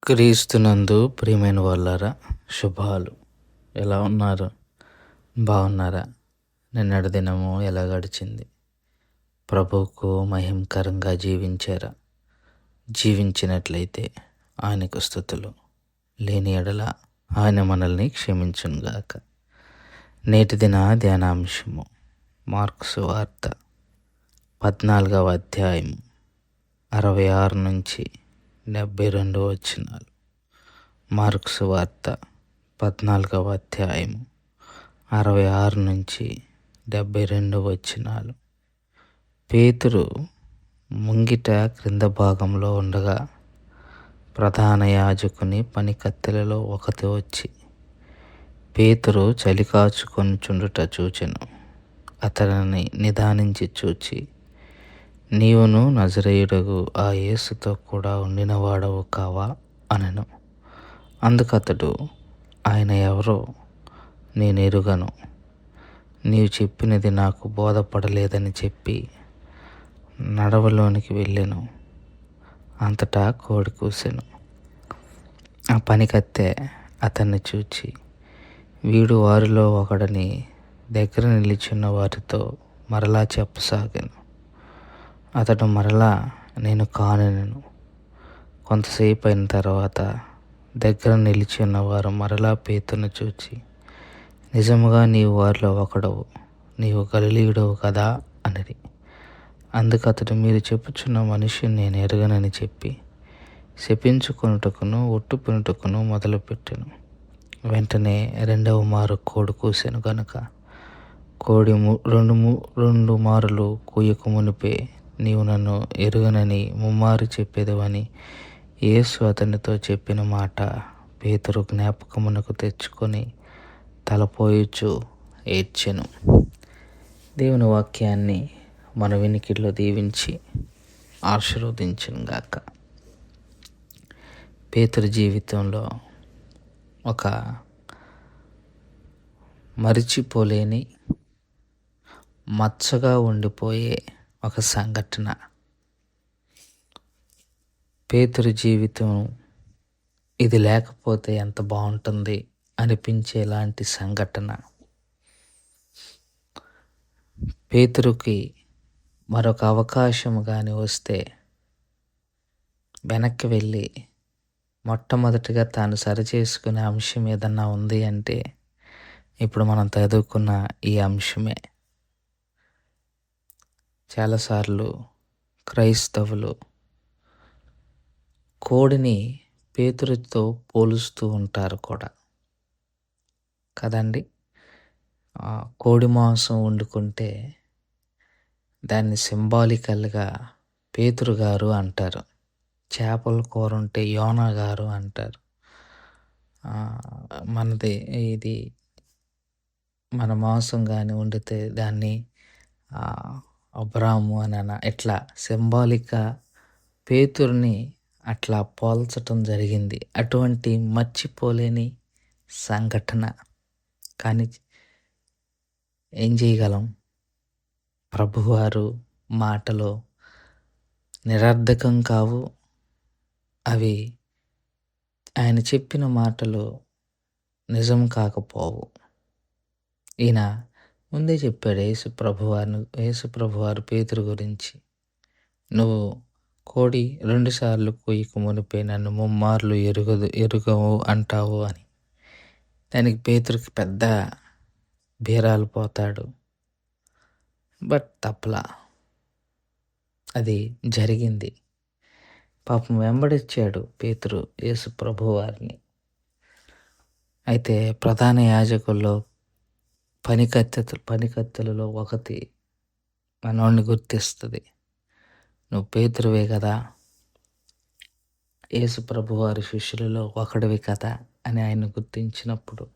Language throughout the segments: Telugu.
క్రీస్తునందు ప్రియమైన వాళ్ళారా, శుభాలు. ఎలా ఉన్నారు? బాగున్నారా? నిన్నటి దినము ఎలా గడిచింది? ప్రభువుకు మహిమకరంగా జీవించారా? జీవించినట్లయితే ఆయనకు స్తుతులు. లేని ఎడల ఆయన మనల్ని క్షమించునుగాక. నేటి దిన ధ్యానాంశము మార్కు సువార్త 14వ అధ్యాయము 66 నుంచి 72 వచనాలు. మార్కు సువార్త 14వ అధ్యాయము 66 నుంచి 72 వచనాలు. పేతురు ముంగిట క్రింద భాగంలో ఉండగా ప్రధాన యాజకుని పనికత్తెలలో ఒకటి వచ్చి పేతురు చలి కాచుకొనుచుండుట చూచెను. అతనిని నిదానించి చూచి, నీవును నజరేయుడగు ఆ యేసుతో కూడా ఉండినవాడవు కావా అనెను. అందుకతడు, ఆయన ఎవరో నేను ఎరుగను, నీవు చెప్పినది నాకు బోధపడలేదని చెప్పి నడవలోనికి వెళ్ళెను. అంతటా కోడి కూసెను. ఆ పనికత్తె అతన్ని చూచి, వీడు వారిలో ఒకడని దగ్గర నిలిచిన వారితో మరలా చెప్పసాగాను. అతడు మరలా నేను కానెను. కొంతసేపు అయిన తర్వాత దగ్గర నిలిచి ఉన్నవారు మరలా పేతురును చూచి, నిజముగా నీవు వారిలో ఒకడవు, నీవు గలిలయుడవు కదా అనిరి. అందుకు అతడు, మీరు చెప్పుచున్న మనిషిని నేను ఎరుగనని చెప్పి శపించుకొనుటకును ఒట్టుకొనుటకును మొదలుపెట్టెను. వెంటనే రెండవ మారు కోడి కూసెను గనుక కోడి రెండు మారులు కూయక మునిపే నీవు నన్ను ఎరుగనని ముమ్మారు చెప్పేదవని యేసు అతనితో చెప్పిన మాట పేతురు జ్ఞాపకమునకు తెచ్చుకొని తలపోయుచు ఏడ్చెను. దేవుని వాక్యాన్ని మన వినికిడిలో దీవించి ఆశీర్వదించును గాక. పేతురు జీవితంలో ఒక మరిచిపోలేని మచ్చగా ఉండిపోయే ఒక సంఘటన. పేతురు జీవితం ఇది లేకపోతే ఎంత బాగుంటుంది అనిపించేలాంటి సంఘటన. పేతురుకి మరొక అవకాశం కానీ వస్తే వెనక్కి వెళ్ళి మొట్టమొదటిగా తాను సరిచేసుకునే అంశం ఏదన్నా ఉంది అంటే ఇప్పుడు మనం చదువుకున్న ఈ అంశమే. చాలాసార్లు క్రైస్తవులు కోడిని పేతురుతో పోలుస్తూ ఉంటారు కూడా కదండి. కోడి మాంసం వండుకుంటే దాన్ని సింబాలికల్గా పేతురు గారు అంటారు. చేపల కూర ఉంటే యోనా గారు అంటారు. ఇది మన మాంసం కానీ వండితే దాన్ని అబ్రాము అని ఇట్లా సింబాలిక్గా పేతురుని అట్లా పోల్చటం జరిగింది. అటువంటి మర్చిపోలేని సంఘటన. కానీ ఏం చేయగలం? ప్రభువారు మాటలు నిరర్ధకం కావు. అవి ఆయన చెప్పిన మాటలు నిజం కాకపోవు. ఈయన ముందే చెప్పాడు యేసు ప్రభువారు పేతురు గురించి, నువ్వు కోడి 2 సార్లు కూయక మునిపే నన్ను ముమ్మార్లు ఎరుగవు అంటావు అని. దానికి పేతురుకి పెద్ద బీరాలు పోతాడు. బట్ తప్పలా, అది జరిగింది. పాపం వెంబడించాడు పేతురు యేసు ప్రభువారిని. అయితే ప్రధాన యాజకుల్లో పనికత్తెలలో ఒకటి మనోడిని గుర్తిస్తుంది. నువ్వు పేతురువే కదా, యేసు ప్రభువారి శిష్యులలో ఒకడివి కదా అని ఆయన గుర్తించినప్పుడు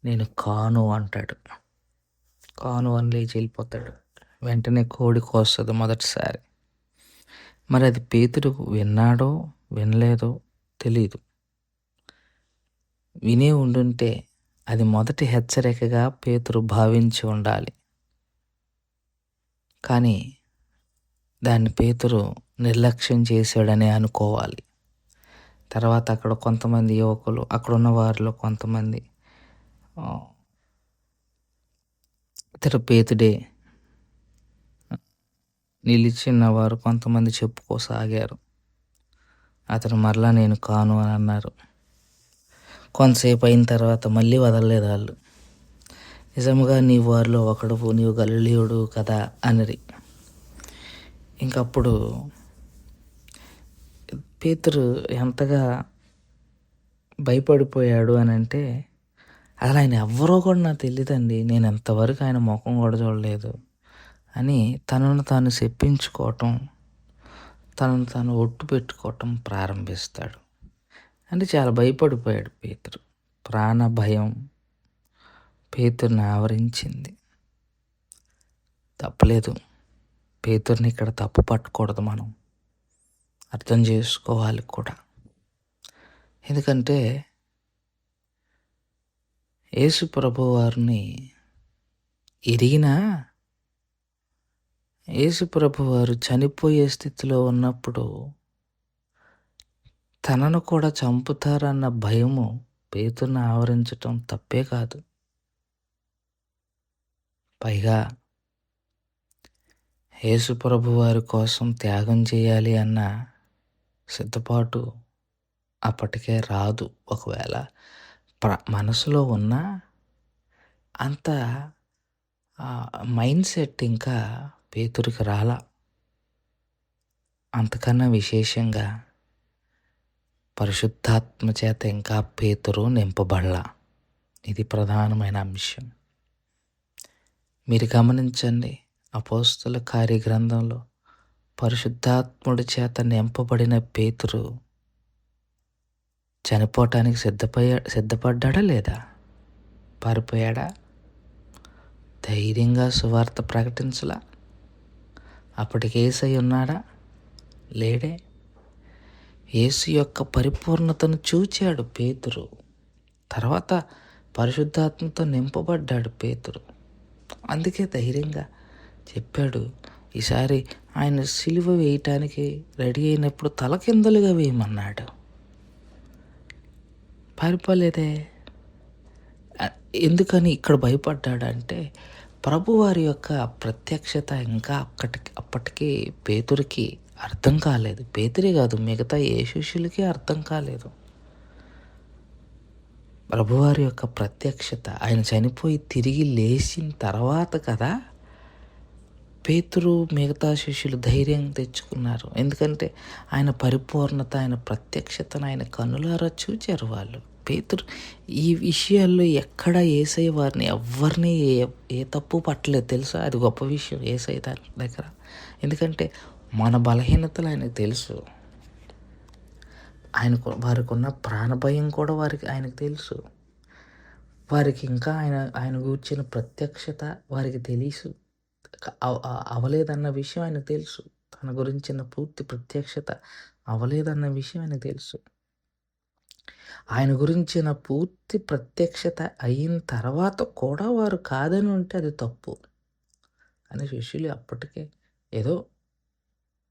నేను కాను అంటాడు. కాను అని లేచి వెళ్ళిపోతాడు. వెంటనే కోడి కోస్తుంది మొదటిసారి. మరి అది పేతురు విన్నాడో వినలేదో తెలీదు. వినే ఉండుంటే అది మొదటి హెచ్చరికగా పేతురు భావించి ఉండాలి. కానీ దాన్ని పేతురు నిర్లక్ష్యం చేశాడని అనుకోవాలి. తర్వాత అక్కడ కొంతమంది యువకులు, అక్కడున్న వారిలో కొంతమంది ఆహ్, ఇతడు పేతుడే నిలిచిన వారు కొంతమంది చెప్పుకోసాగారు. అతను మరలా నేను కాను అని అన్నారు. కొంతసేపు అయిన తర్వాత మళ్ళీ వదలలేదు ఆళ్ళు. నిజముగా నీవు వారిలో ఒకడువు, నీవు గలిలయుడు కదా అనిరి. ఇంకప్పుడు పేతురు ఎంతగా భయపడిపోయాడు అనంటే, అసలు ఆయన ఎవ్వరో కూడా నాకు తెలీదండి. నేను ఎంతవరకు ఆయన మొఖం కూడా చూడలేదు అని తనను తాను చెప్పించుకోవటం, తనను తాను ఒట్టు పెట్టుకోవటం ప్రారంభిస్తాడు. అంటే చాలా భయపడిపోయాడు పేతురు. ప్రాణ భయం పేతురుని ఆవరించింది. తప్పలేదు. పేతురుని ఇక్కడ తప్పు పట్టకూడదు మనం. అర్థం చేసుకోవాలి కూడా. ఎందుకంటే యేసు ప్రభువారిని ఎరిగినా యేసు ప్రభువారు చనిపోయే స్థితిలో ఉన్నప్పుడు తనను కూడా చంపుతారన్న భయము పేతురుని ఆవరించటం తప్పే కాదు. పైగా యేసు ప్రభువారి కోసం త్యాగం చేయాలి అన్న సిద్ధపాటు అప్పటికే రాదు. ఒకవేళ మనసులో ఉన్న అంత మైండ్ సెట్ ఇంకా పేతురికి రాలా. అంతకన్నా విశేషంగా పరిశుద్ధాత్మ చేత ఇంకా పేతురు నింపబడలా. ఇది ప్రధానమైన అంశం. మీరు గమనించండి, అపోస్తల కార్యగ్రంథంలో పరిశుద్ధాత్ముడి చేత నింపబడిన పేతురు చనిపోవటానికి సిద్ధపడ్డాడా లేదా? పారిపోయాడా? ధైర్యంగా సువార్త ప్రకటించలా? అప్పటికి యేసయ్య ఉన్నాడా? లేడే. యేసు యొక్క పరిపూర్ణతను చూచాడు పేతురు. తర్వాత పరిశుద్ధాత్మతో నింపబడ్డాడు పేతురు. అందుకే ధైర్యంగా చెప్పాడు, ఈసారి ఆయన సిలువ వేయటానికి రెడీ అయినప్పుడు తలకిందులుగా వేయమన్నాడు. పారిపోలేదే. ఎందుకని ఇక్కడ భయపడ్డాడంటే, ప్రభువారి యొక్క ప్రత్యక్షత ఇంకా అప్పటికి పేతురికి అర్థం కాలేదు. పేతురే కాదు, మిగతా ఏ శిష్యులకి అర్థం కాలేదు. ప్రభువారి యొక్క ప్రత్యక్షత ఆయన చనిపోయి తిరిగి లేచిన తర్వాత కదా పేతురు మిగతా శిష్యులు ధైర్యం తెచ్చుకున్నారు. ఎందుకంటే ఆయన పరిపూర్ణత, ఆయన ప్రత్యక్షతను ఆయన కన్నులారా చూచారు వాళ్ళు. పేతురు ఈ విషయాల్లో ఎక్కడ యేసయ్య వారిని ఎవరిని ఏ తప్పు పట్టలేదు తెలుసా. అది గొప్ప విషయం యేసయ్య దగ్గర. ఎందుకంటే మన బలహీనతలు ఆయనకు తెలుసు. వారికి ఉన్న ప్రాణభయం కూడా ఆయనకు తెలుసు. వారికి ఇంకా ఆయన గూర్చిన ప్రత్యక్షత వారికి తెలుసు. అవలేదన్న విషయం ఆయనకు తెలుసు. తన గురించిన పూర్తి ప్రత్యక్షత అవలేదన్న విషయం ఆయనకు తెలుసు. ఆయన గురించిన పూర్తి ప్రత్యక్షత అయిన తర్వాత కూడా వారు కాదని ఉంటే అది తప్పు అని శిష్యులు అప్పటికే ఏదో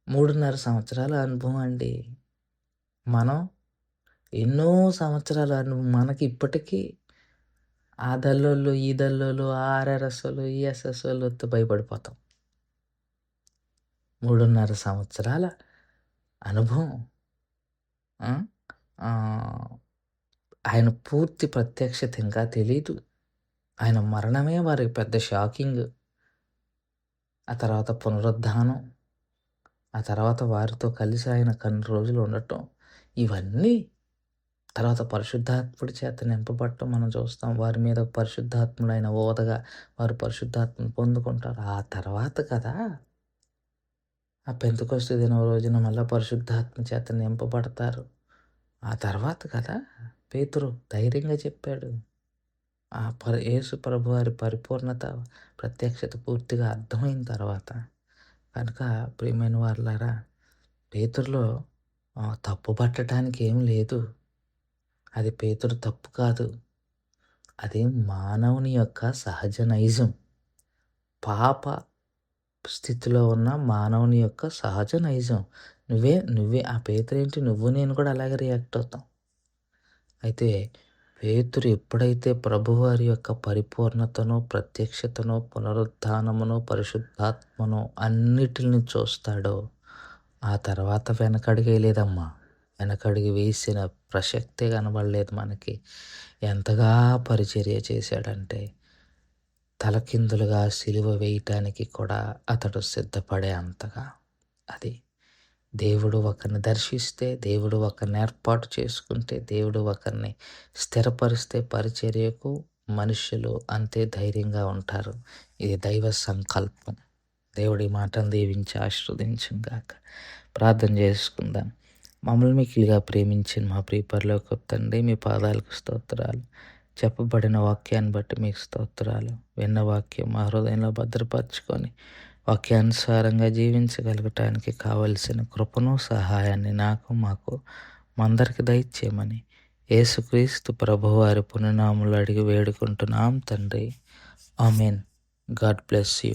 3.5 సంవత్సరాల అనుభవం అండి. మనం ఎన్నో సంవత్సరాల అనుభవం. మనకి ఇప్పటికీ ఆ దల్లోళ్ళు, ఈ దల్లోళ్ళు, ఆ ఆర్ఆర్ఎస్ఓలు, ఈ ఎస్ఎస్ఓలతో భయపడిపోతాం. 3.5 సంవత్సరాల అనుభవం. ఆయన పూర్తి ప్రత్యక్షత ఇంకా తెలీదు. ఆయన మరణమే వారికి పెద్ద షాకింగ్. ఆ తర్వాత పునరుద్ధానం, ఆ తర్వాత వారితో కలిసి ఆయన కొన్ని రోజులు ఉండటం, ఇవన్నీ తర్వాత పరిశుద్ధాత్ముడి చేత నింపబడటం మనం చూస్తాం. వారి మీద పరిశుద్ధాత్ముడు ఆయన ఓదగా వారు పరిశుద్ధాత్మను పొందుకుంటారు. ఆ తర్వాత కదా ఆ పెంతెకొస్తు దినం రోజున మళ్ళీ పరిశుద్ధాత్మ చేత నింపబడతారు. ఆ తర్వాత కదా పేతురు ధైర్యంగా చెప్పాడు. యేసు ప్రభు వారి పరిపూర్ణత, ప్రత్యక్షత పూర్తిగా అర్థమైన తర్వాత. కనుక ప్రియమైన వారులారా, పేతురులో తప్పు పట్టడానికి ఏం లేదు. అది పేతురు తప్పు కాదు. అది మానవుని యొక్క సహజ నైజం. పాప స్థితిలో ఉన్న మానవుని యొక్క సహజ నైజం. నువ్వే ఆ పేతురేంటి నువ్వు నేను కూడా అలాగే రియాక్ట్ అవుతాం. అయితే పేతురు ఎప్పుడైతే ప్రభువారి యొక్క పరిపూర్ణతను, ప్రత్యక్షతను, పునరుత్థానమును, పరిశుద్ధాత్మను అన్నిటిని చూస్తాడో, ఆ తర్వాత వెనకడుగేయలేదమ్మా. వెనకడుగు వేసిన ప్రసక్తే కనబడలేదు మనకి. ఎంతగా పరిచర్య చేశాడంటే, తలకిందులుగా సిలువ వేయటానికి కూడా అతడు సిద్ధపడే అంతగా. అది దేవుడు ఒకరిని దర్శిస్తే, దేవుడు ఒకరిని ఏర్పాటు చేసుకుంటే, దేవుడు ఒకరిని స్థిరపరిస్తే పరిచర్యకు మనుషులు అంతే ధైర్యంగా ఉంటారు. ఇది దైవ సంకల్పం. దేవుడి మాటను దీవించి ఆశీర్వదించుగాక. ప్రార్థన చేసుకుందాం. మమ్మల్ని మిక్కిలిగా ప్రేమించిన మా ప్రియ పరలోకపు తండ్రి, మీ పాదాలకు స్తోత్రాలు. చెప్పబడిన వాక్యాన్ని బట్టి మీకు స్తోత్రాలు. విన్న వాక్యం మా హృదయంలో భద్రపరచుకొని వాక్యానుసారంగా జీవించగలగటానికి కావలసిన కృపను, సహాయాన్ని నాకు, మాకు, మందరికి దయచేయమని యేసుక్రీస్తు ప్రభువారి పుణ్యనామములో అడిగి వేడుకుంటున్నాం తండ్రి. ఆమెన్. God bless you.